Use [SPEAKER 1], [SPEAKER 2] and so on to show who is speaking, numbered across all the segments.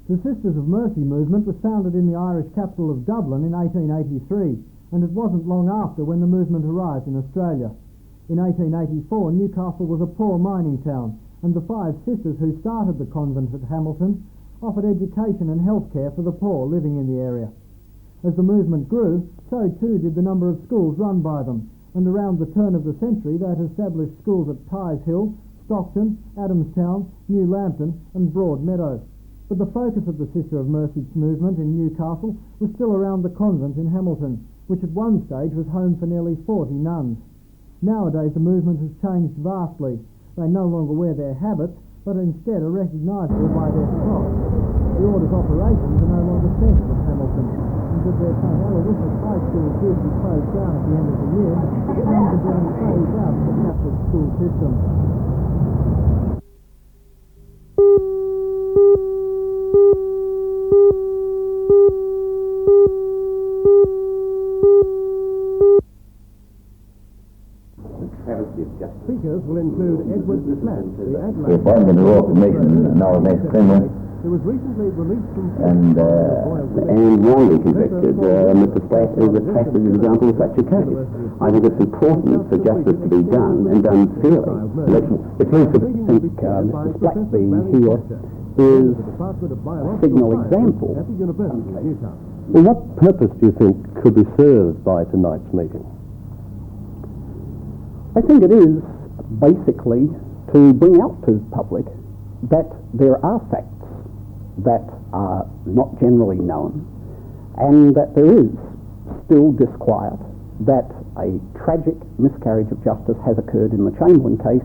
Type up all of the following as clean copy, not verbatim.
[SPEAKER 1] The Sisters of Mercy movement was founded in the Irish capital of Dublin in 1883, and it wasn't long after when the movement arrived in Australia. In 1884, Newcastle was a poor mining town, and the 5 sisters who started the convent at Hamilton offered education and healthcare for the poor living in the area. As the movement grew, so too did the number of schools run by them, and around the turn of the century they had established schools at Tighe Hill, Stockton, Adamstown, New Lambton and Broadmeadow. But the focus of the Sister of Mercy movement in Newcastle was still around the convent in Hamilton, which at one stage was home for nearly 40 nuns. Nowadays the movement has changed vastly. They no longer wear their habits, but instead are recognisable by their cross. The order's operations are no longer centred at Hamilton, and with their St Aloysius High School due to be closed down at the end of the year, nuns are being phased out of the Catholic school system.
[SPEAKER 2] Speakers will include Edward Platt, the
[SPEAKER 3] The appointment of the Royal Commission now next December,
[SPEAKER 2] who was recently released from
[SPEAKER 3] and wrongly convicted Mr. Strait is a classic example of such a case. I think it's important for justice to be done and done fairly. It's also think Mr. Strait being here is a signal example.
[SPEAKER 2] at the University of Newcastle.
[SPEAKER 4] Well, what purpose do you think could be served by tonight's meeting?
[SPEAKER 3] I think it is basically to bring out to the public that there are facts that are not generally known, and that there is still disquiet that a tragic miscarriage of justice has occurred in the Chamberlain case,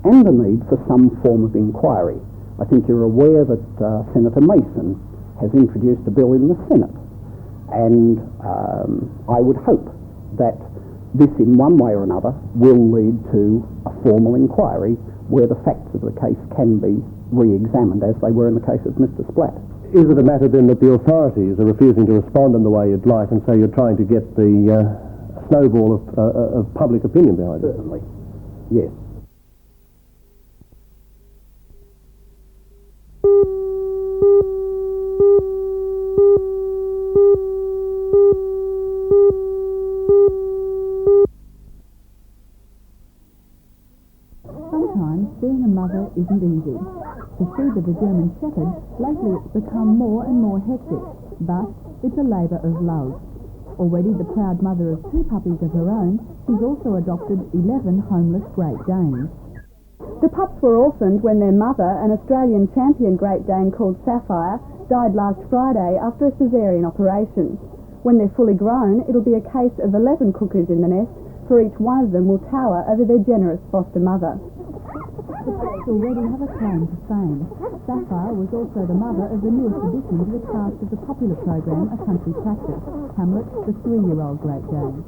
[SPEAKER 3] and the need for some form of inquiry. I think you're aware that Senator Mason has introduced a bill in the Senate, and I would hope that this in one way or another will lead to a formal inquiry where the facts of the case can be re-examined as they were in the case of Mr. Splatt.
[SPEAKER 4] Is it a matter then that the authorities are refusing to respond in the way you'd like, and so you're trying to get the snowball of public opinion behind it?
[SPEAKER 3] Certainly, yes.
[SPEAKER 5] Sometimes being a mother isn't easy. To see the German Shepherd, lately it's become more and more hectic, but it's a labour of love. Already the proud mother of 2 puppies of her own, she's also adopted 11 homeless Great Danes.
[SPEAKER 6] The pups were orphaned when their mother, an Australian champion Great Dane called Sapphire, died last Friday after a caesarean operation. When they're fully grown, it'll be a case of 11 cuckoos in the nest, for each one of them will tower over their generous foster mother.
[SPEAKER 5] The pups already have a claim to fame. Sapphire was also the mother of the newest addition to the cast of the popular program A Country Practice, Hamlet, the 3-year-old Great Dane.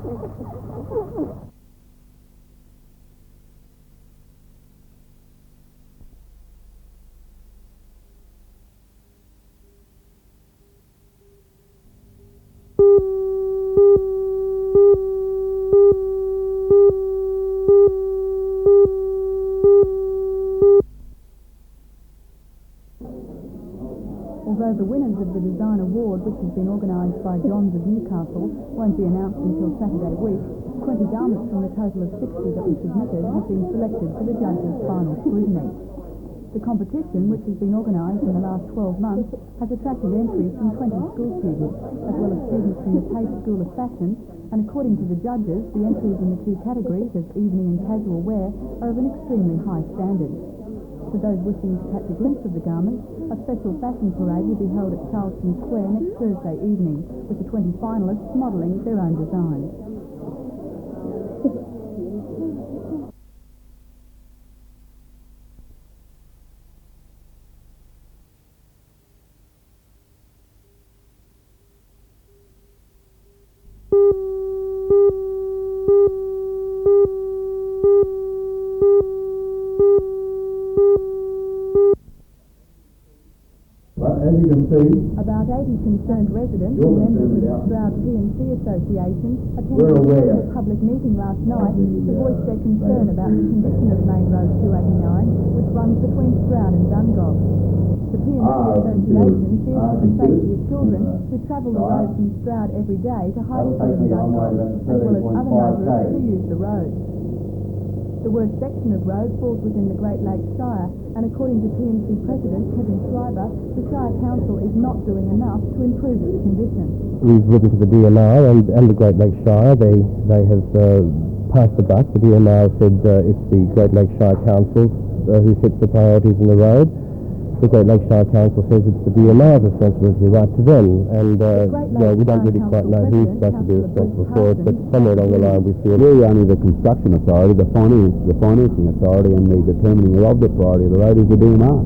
[SPEAKER 5] Although the winners of the Design Award, which has been organised by Johns of Newcastle, won't be announced until Saturday week, 20 garments from the total of 60 that were submitted have been selected for the judges' final scrutiny. The competition, which has been organised in the last 12 months, has attracted entries from 20 school students, as well as students from the Tate School of Fashion, and according to the judges, the entries in the 2 categories of evening and casual wear are of an extremely high standard. For those wishing to catch a glimpse of the garments, a special fashion parade will be held at Charleston Square next Thursday evening, with the 20 finalists modelling their own designs.
[SPEAKER 7] As you can see,
[SPEAKER 5] about 80 concerned residents and members of the Stroud P&C Association
[SPEAKER 7] We're
[SPEAKER 5] attended
[SPEAKER 7] aware
[SPEAKER 5] a public meeting last night to voice their concern about the condition of Main Road 289, which runs runs between Stroud and Dungog. The PMC Association fears for the safety of children who travel the road from Stroud every day to Heidelberg and Dungog, as well as other motorists who use the road. The worst section of road falls within the Great Lakes Shire, and according to PMC President Kevin Schreiber, the Shire Council is not doing enough to improve its condition.
[SPEAKER 4] We've written to the DMR and the Great Lakes Shire. They have passed the buck. The DMR said it's the Great Lakes Shire Council who sets the priorities in the road. The Great Lakes Shire Council says it's the DMR's responsibility, right to them, and we don't really quite know who's supposed to be responsible for it, but somewhere along the line we feel
[SPEAKER 7] we're only the construction authority, the financing authority, and the determining of the priority of the road is the DMR.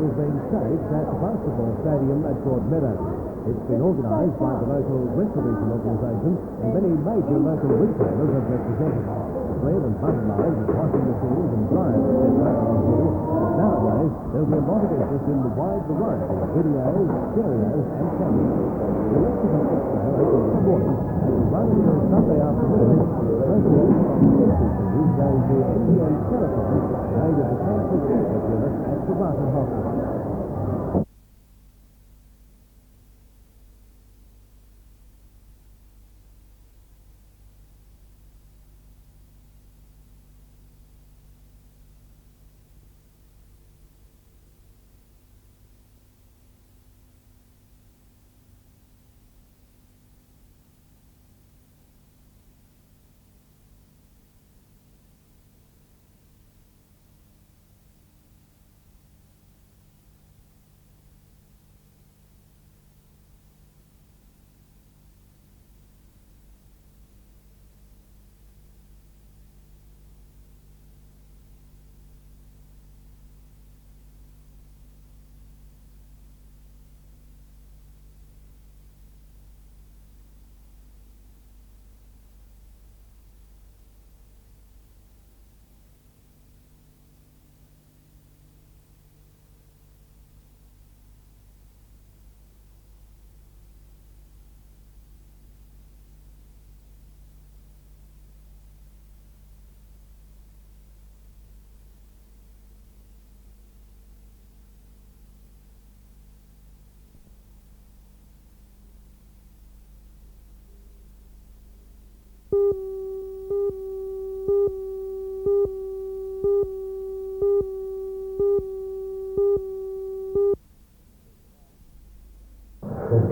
[SPEAKER 2] Is being staged at the basketball stadium at Broadmeadow. It's been organised by the local restoration organisation, and many major local retailers have represented. Bread and butter lines and washing machines and dryers, etc. on view, and nowadays there'll be a lot of interest in the wide variety of videos, stereos and cameras. The rest of the expo opened this morning and will run until Sunday afternoon. President of the NBN is going to NBN Television aimed at the cancer research unit at Suburban Hospital.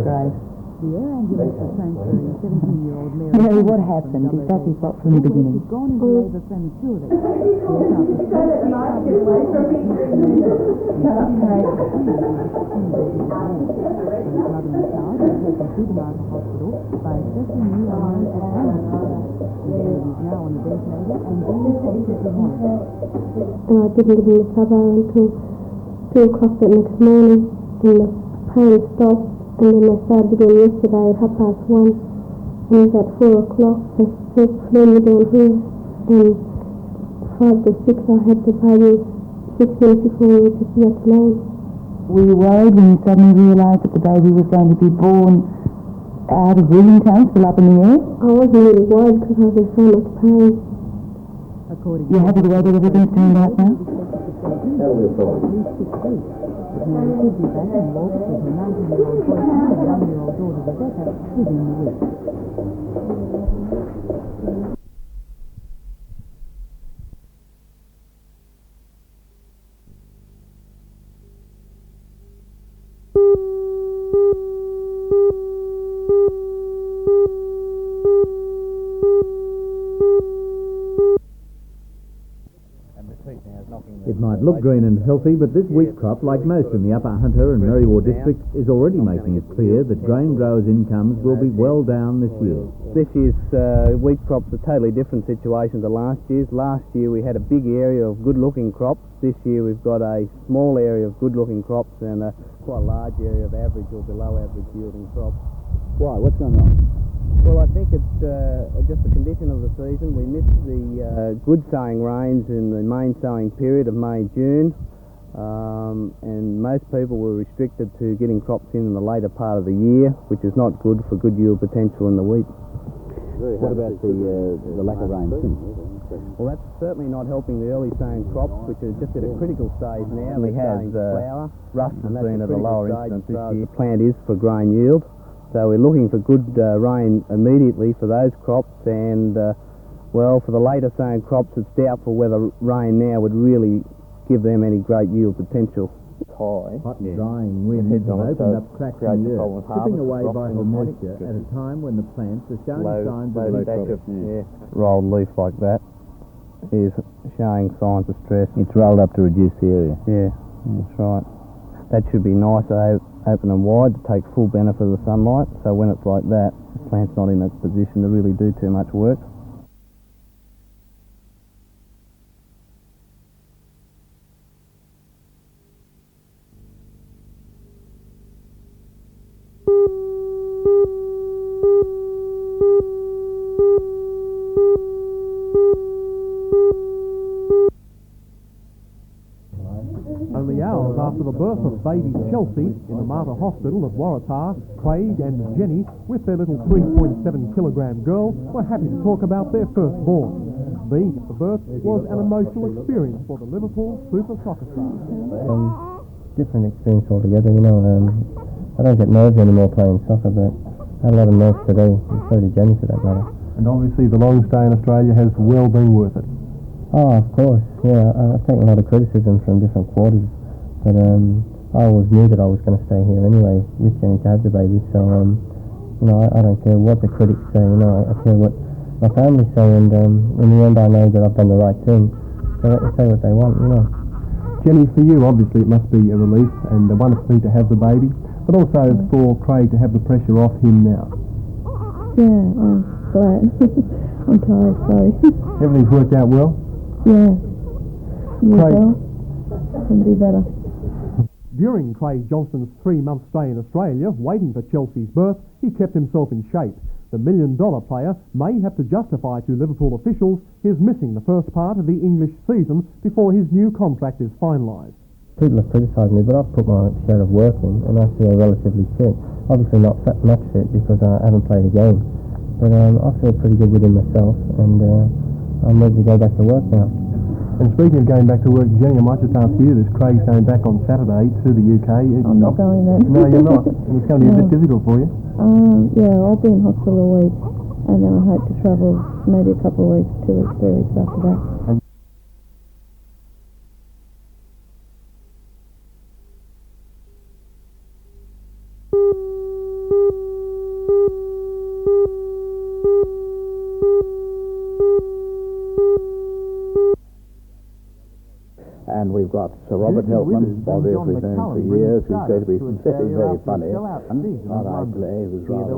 [SPEAKER 5] Right. The air ambulance was transferring 17-year-old Mary.
[SPEAKER 8] Mary, what happened? Exactly what from the beginning?
[SPEAKER 5] She'd gone into labour prematurely. The aircraft was mother and child were taken to the Martha Hospital by a special new unknown ambulance. The baby is now on the ventilator and being sensitively monitored.
[SPEAKER 9] I didn't get in the cover until 2 o'clock the next morning, and the pain stopped. And then I started again yesterday at 1:30, and at 4 o'clock they just flew me down here, and 5 to 6 I had the baby 6 minutes before we just left land.
[SPEAKER 8] Were you worried when you suddenly realised that the baby was going to be born out of breathing tanks still up in the air?
[SPEAKER 9] I wasn't really worried because I was in so much pain.
[SPEAKER 8] You're happy the way that everything's turned out now?
[SPEAKER 5] Mary could be back in Walter with her 19-year-old boyfriend and 1-year-old daughter Rebecca within the week.
[SPEAKER 10] It might look green and healthy, but this wheat crop, like most in the Upper Hunter and Merriwa districts, is already making it clear that grain growers' incomes will be well down this year.
[SPEAKER 11] This year's wheat crop's a totally different situation to last year's. Last year we had a big area of good-looking crops. This year we've got a small area of good-looking crops and quite a large area of average or below average yielding crops.
[SPEAKER 7] Why? What's going on?
[SPEAKER 11] Well, I think it's just the condition of the season. We missed the good sowing rains in the main sowing period of May, June, and most people were restricted to getting crops in the later part of the year, which is not good for good yield potential in the wheat.
[SPEAKER 7] What about the lack of rain since?
[SPEAKER 11] Well, that's certainly not helping the early sowing crops, which are just at a critical stage now. We have flower. Rust has been at a lower incidence this year. The plant is for grain yield. So we're looking for good rain immediately for those crops, and well, for the later sown crops, it's doubtful whether rain now would really give them any great yield potential.
[SPEAKER 10] Hot and drying winds have opened up cracks in the earth, chipping away vital moisture at a time when the plants are showing signs of low crop.
[SPEAKER 11] Rolled leaf like that is showing signs of stress.
[SPEAKER 7] It's rolled up to reduce the area.
[SPEAKER 11] Yeah, that's right. That should be nice, open and wide, to take full benefit of the sunlight, so when it's like that, the plant's not in a position to really do too much work.
[SPEAKER 2] Only hours after the birth of baby Chelsea in the Mater Hospital at Waratah, Craig and Jenny, with their little 3.7 kilogram girl, were happy to talk about their firstborn. Being at the birth was an emotional experience for the Liverpool Super Soccer star.
[SPEAKER 4] Different experience altogether, you know. I don't get nerves anymore playing soccer, but I had a lot of nerves today, and so did Jenny for that matter.
[SPEAKER 2] And obviously the long stay in Australia has well been worth it.
[SPEAKER 4] Oh, of course, yeah. I've taken a lot of criticism from different quarters, but I always knew that I was going to stay here anyway with Jenny to have the baby, so, you know, I don't care what the critics say, you know, I care what my family say, and in the end I know that I've done the right thing, so let them say what they want, you know.
[SPEAKER 2] Jenny, for you, obviously, it must be a relief and a wonderful thing to have the baby, but also for Craig to have the pressure off him now.
[SPEAKER 9] Yeah, I'm glad. I'm tired, sorry.
[SPEAKER 2] Everything's worked out well?
[SPEAKER 9] Yeah.
[SPEAKER 2] Craig.
[SPEAKER 9] Couldn't be better.
[SPEAKER 2] During Craig Johnston's 3-month stay in Australia, waiting for Chelsea's birth, he kept himself in shape. The $1 million player may have to justify to Liverpool officials his missing the first part of the English season before his new contract is finalised.
[SPEAKER 4] People have criticised me, but I've put my share of work in, and I feel relatively fit. Obviously not much fit because I haven't played a game, but I feel pretty good within myself, and I'm ready to go back to work now.
[SPEAKER 2] And speaking of going back to work, Jenny, I might just ask you this. Craig's going back on Saturday to the UK.
[SPEAKER 9] I'm not going then.
[SPEAKER 2] No, you're not. And it's going to be a bit difficult for you.
[SPEAKER 9] Yeah, I'll be in hospital a week, and then I hope to travel maybe a couple of weeks, 2 weeks, 3 weeks after that.
[SPEAKER 7] And we've got Sir Robert Helpman, obviously known for years, who's going to be very, very funny. Not I play, who's rather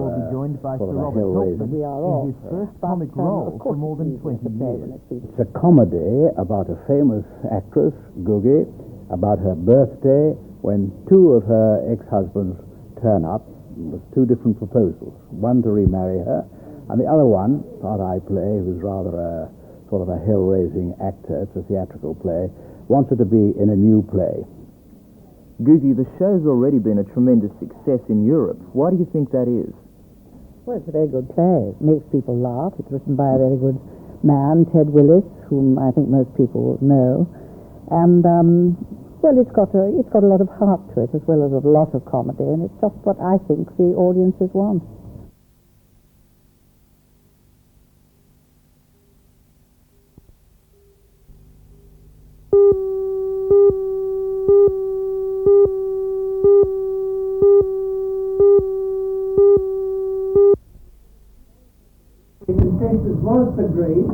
[SPEAKER 7] sort of a hell-raiser.
[SPEAKER 12] We are all.
[SPEAKER 1] His first comic role for more than 20 years.
[SPEAKER 7] It's a comedy about a famous actress, Googie, about her birthday when 2 of her ex-husbands turn up with 2 different proposals. One to remarry her, and the other one, not I play, who's rather a sort of a hell-raising actor, it's a theatrical play, wants her to be in a new play.
[SPEAKER 12] Googie, the show's already been a tremendous success in Europe. Why do you think that is?
[SPEAKER 8] Well, it's a very good play. It makes people laugh. It's written by a very good man, Ted Willis, whom I think most people know. And, well, it's got a lot of heart to it, as well as a lot of comedy, and it's just what I think the audiences want.
[SPEAKER 13] Was agreed,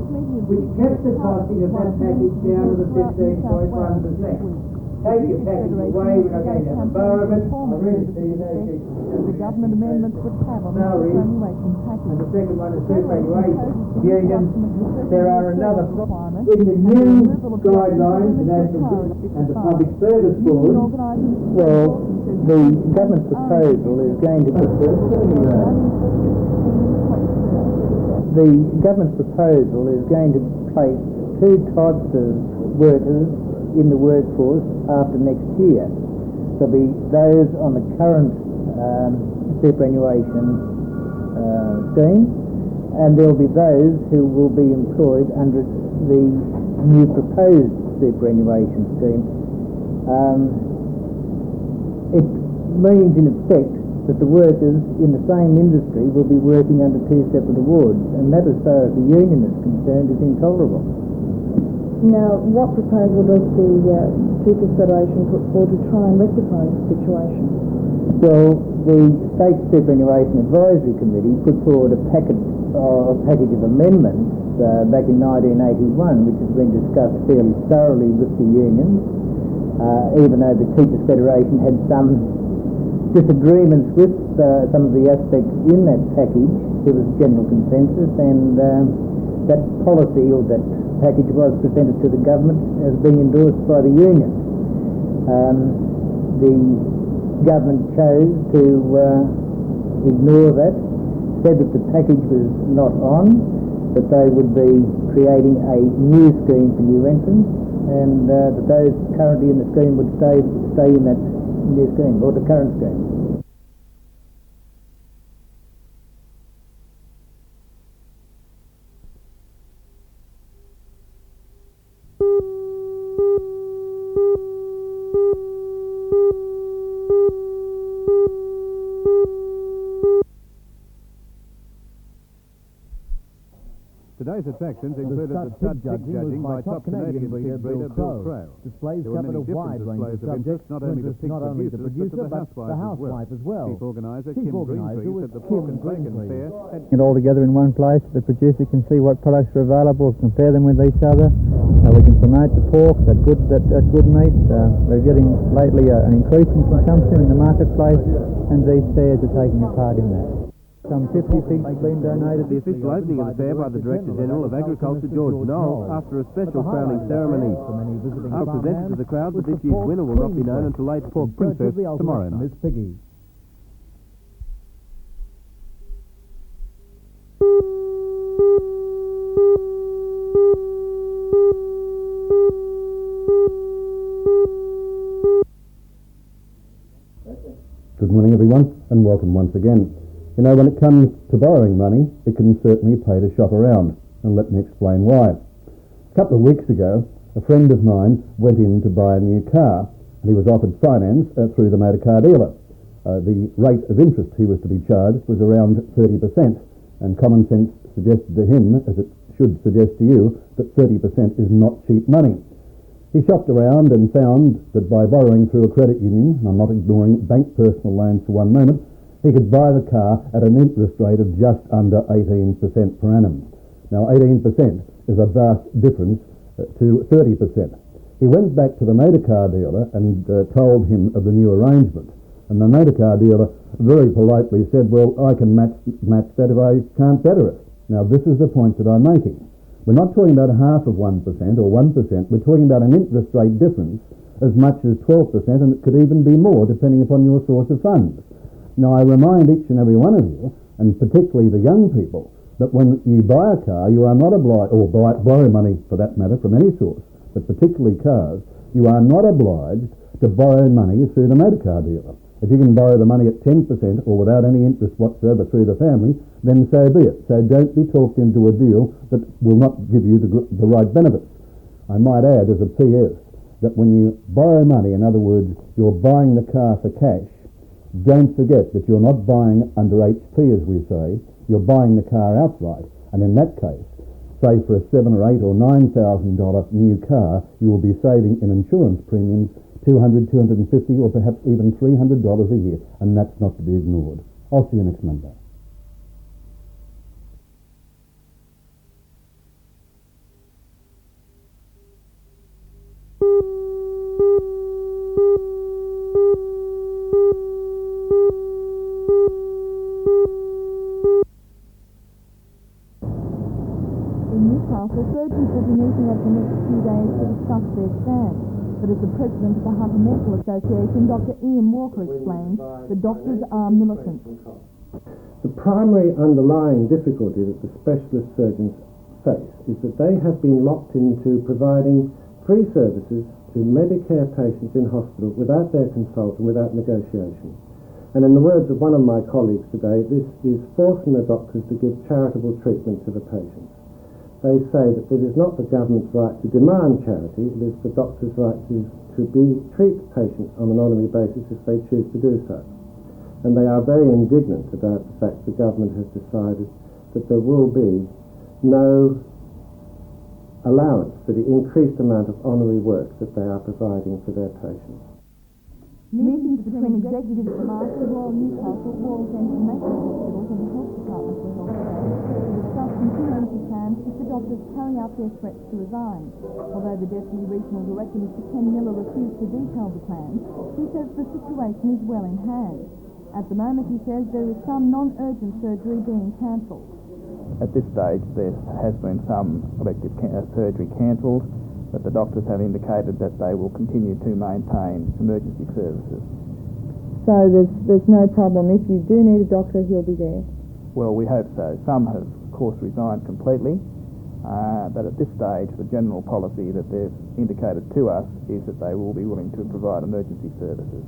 [SPEAKER 13] which kept the costing of that package down to the 15.1%. Take your package away, we're not going to have a bar of it. I'll read it to you.
[SPEAKER 5] The government amendments would have on the superannuation package.
[SPEAKER 13] And the second one is superannuation unions. There are another in the new guidelines, the National and the Public Service Board.
[SPEAKER 11] Well, the government proposal is going to
[SPEAKER 14] the government proposal is going to place two types of workers in the workforce after next year. There'll be those on the current superannuation scheme, and there'll be those who will be employed under the new proposed superannuation scheme. It means in effect that the workers in the same industry will be working under two separate awards, and that, as far as the union is concerned, is intolerable.
[SPEAKER 15] Now, what proposal does the Teachers Federation put forward to try and rectify this situation?
[SPEAKER 14] Well, the State Superannuation Advisory Committee put forward a package of amendments back in 1981, which has been discussed fairly thoroughly with the unions, even though the Teachers Federation had some disagreements with some of the aspects in that package. There was general consensus, and that policy or that package was presented to the government as being endorsed by the union. The government chose to ignore that, said that the package was not on, that they would be creating a new scheme for new entrants, and that those currently in the scheme would stay in that new scheme, or the current scheme.
[SPEAKER 2] Today's attractions included the stud pig judging by top Canadian pig breeder Bill Crow.
[SPEAKER 10] Displays
[SPEAKER 2] There were
[SPEAKER 10] covered
[SPEAKER 2] many
[SPEAKER 10] a wide
[SPEAKER 2] different
[SPEAKER 10] range of
[SPEAKER 2] displays of
[SPEAKER 10] subjects,
[SPEAKER 2] interest, not only to pig producers, but to the housewife as well. Chief organiser Kim Greentree said the pork and bacon fair had
[SPEAKER 16] it all together in one place. The producer can see what products are available, compare them with each other. We can promote the pork, that good meat. We're getting lately an increase in consumption in the marketplace, and these fairs are taking a part in that. Some 50 pigs have been donated.
[SPEAKER 2] The official opening of the fair by the Director General of Agriculture, George Knoll, after a special crowning ceremony. I'll present to the crowd that this year's winner will not be known until late Pork Princess tomorrow night.
[SPEAKER 17] Good morning, everyone, and welcome once again. You know, when it comes to borrowing money, it can certainly pay to shop around, and let me explain why. A couple of weeks ago, a friend of mine went in to buy a new car, and he was offered finance through the motor car dealer. The rate of interest he was to be charged was around 30%, and common sense suggested to him, as it should suggest to you, that 30% is not cheap money. He shopped around and found that by borrowing through a credit union, and I'm not ignoring bank personal loans for one moment, he could buy the car at an interest rate of just under 18% per annum. Now, 18% is a vast difference to 30%. He went back to the motor car dealer and told him of the new arrangement. And the motor car dealer very politely said, well, I can match that if I can't better it. Now, this is the point that I'm making. We're not talking about half of 1% or 1%. We're talking about an interest rate difference as much as 12%, and it could even be more depending upon your source of funds. Now, I remind each and every one of you, and particularly the young people, that when you buy a car, you are not obliged, or borrow money for that matter from any source, but particularly cars, you are not obliged to borrow money through the motor car dealer. If you can borrow the money at 10% or without any interest whatsoever through the family, then so be it. So don't be talked into a deal that will not give you the right benefits. I might add as a PS that when you borrow money, in other words, you're buying the car for cash, don't forget that you're not buying under HP, as we say. You're buying the car outright, and in that case, say for a $7,000 or $8,000 or $9,000 new car, you will be saving in insurance premiums $200, $250, or perhaps even $300 a year, and that's not to be ignored. I'll see you next Monday.
[SPEAKER 5] Newcastle, surgeons will be meeting over the next few days to discuss their stand. But as the president of the Heart and Mental Association, Dr. Ian Walker, explained, the doctors are militant.
[SPEAKER 18] The primary underlying difficulty that the specialist surgeons face is that they have been locked into providing free services to Medicare patients in hospital without their consult and without negotiation. And in the words of one of my colleagues today, this is forcing the doctors to give charitable treatment to the patients. They say that it is not the government's right to demand charity, it is the doctor's right to treat patients on an honorary basis if they choose to do so. And they are very indignant about the fact the government has decided that there will be no allowance for the increased amount of honorary work that they are providing for their patients.
[SPEAKER 5] Meetings between executives from Marsden, Royal Newcastle, Wallsend and Maitland hospitals and the health department were held today to discuss contingency plans if the doctors carry out their threats to resign. Although the Deputy Regional Director, Mr Ken Miller, refused to detail the plans, he says the situation is well in hand. At the moment, he says, there is some non-urgent surgery being cancelled.
[SPEAKER 19] At this stage, there has been some elective surgery cancelled, but the doctors have indicated that they will continue to maintain emergency services.
[SPEAKER 15] So there's no problem. If you do need a doctor, he'll be there?
[SPEAKER 19] Well, we hope so. Some have, of course, resigned completely, but at this stage, the general policy that they've indicated to us is that they will be willing to provide emergency services.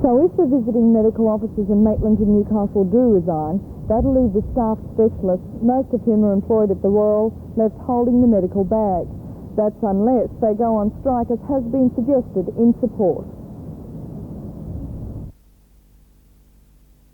[SPEAKER 15] So if the visiting medical officers in Maitland and Newcastle do resign, that'll leave the staff specialists, most of whom are employed at the Royal, left holding the medical bag. That's unless they go on strike, as has been suggested in support.